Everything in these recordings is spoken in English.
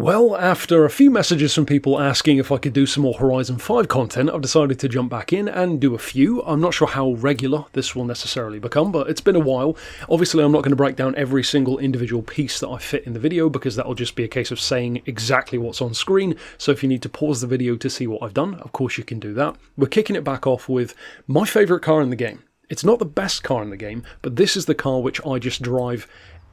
Well, after a few messages from people asking if I could do some more Horizon 5 content, I've decided to jump back in and do a few. I'm not sure how regular this will necessarily become, but it's been a while. Obviously, I'm not going to break down every single individual piece that I fit in the video, because that'll just be a case of saying exactly what's on screen. So if you need to pause the video to see what I've done, of course you can do that. We're kicking it back off with my favourite car in the game. It's not the best car in the game, but this is the car which I just drive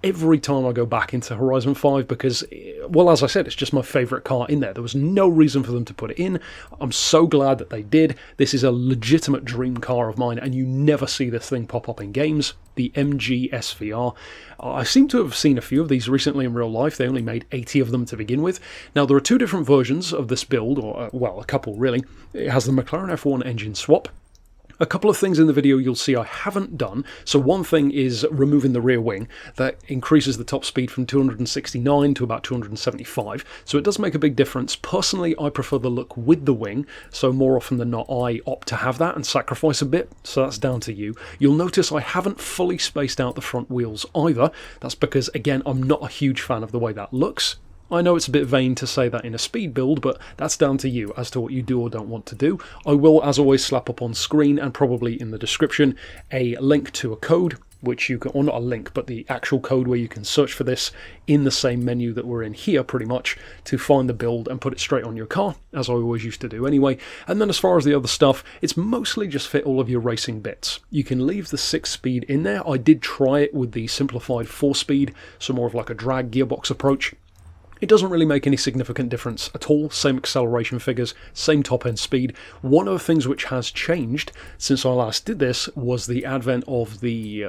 every time I go back into Horizon 5 because, well, as I said, it's just my favourite car in there. There was no reason for them to put it in. I'm so glad that they did. This is a legitimate dream car of mine, and you never see this thing pop up in games. The MG SVR. I seem to have seen a few of these recently in real life. They only made 80 of them to begin with. Now, there are two different versions of this build, or, well, a couple really. It has the McLaren F1 engine swap. A couple of things in the video you'll see I haven't done. So one thing is removing the rear wing. That increases the top speed from 269 to about 275. So it does make a big difference. Personally, I prefer the look with the wing. So more often than not, I opt to have that and sacrifice a bit. So that's down to you. You'll notice I haven't fully spaced out the front wheels either. That's because, again, I'm not a huge fan of the way that looks. I know it's a bit vain to say that in a speed build, but that's down to you as to what you do or don't want to do. I will, as always, slap up on screen and probably in the description a link to a code, which you can, or not a link, but the actual code where you can search for this in the same menu that we're in here, pretty much, to find the build and put it straight on your car, as I always used to do anyway. And then as far as the other stuff, it's mostly just fit all of your racing bits. You can leave the 6-speed in there. I did try it with the simplified 4-speed, so more of like a drag gearbox approach. It doesn't really make any significant difference at all. Same acceleration figures, same top end speed. One of the things which has changed since I last did this was the advent of the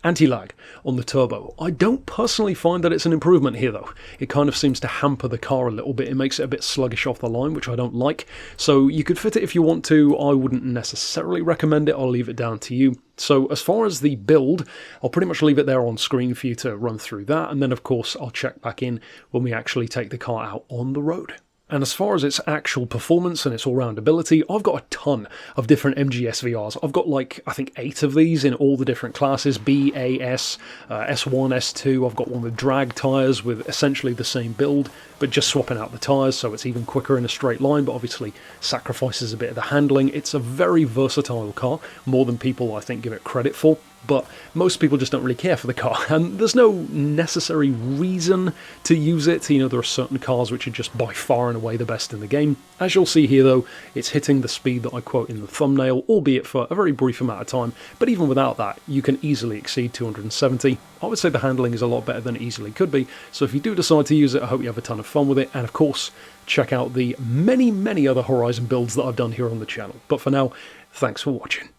anti-lag on the turbo. I don't personally find that it's an improvement here though. It kind of seems to hamper the car a little bit. It makes it a bit sluggish off the line, which I don't like. So you could fit it if you want to. I wouldn't necessarily recommend it. I'll leave it down to you. So as far as the build, I'll pretty much leave it there on screen for you to run through that. And then of course I'll check back in when we actually take the car out on the road. And as far as its actual performance and its all-round ability, I've got a ton of different MG SVRs. I've got like, I think 8 of these in all the different classes, B, A, S, S1, S2. I've got one with drag tyres with essentially the same build, but just swapping out the tyres so it's even quicker in a straight line, but obviously sacrifices a bit of the handling. It's a very versatile car, more than people I think give it credit for. But most people just don't really care for the car, and there's no necessary reason to use it. You know, there are certain cars which are just by far and away the best in the game. As you'll see here though, it's hitting the speed that I quote in the thumbnail, albeit for a very brief amount of time, but even without that, you can easily exceed 270. I would say the handling is a lot better than it easily could be, so if you do decide to use it, I hope you have a ton of fun with it, and of course, check out the many other Horizon builds that I've done here on the channel. But for now, thanks for watching.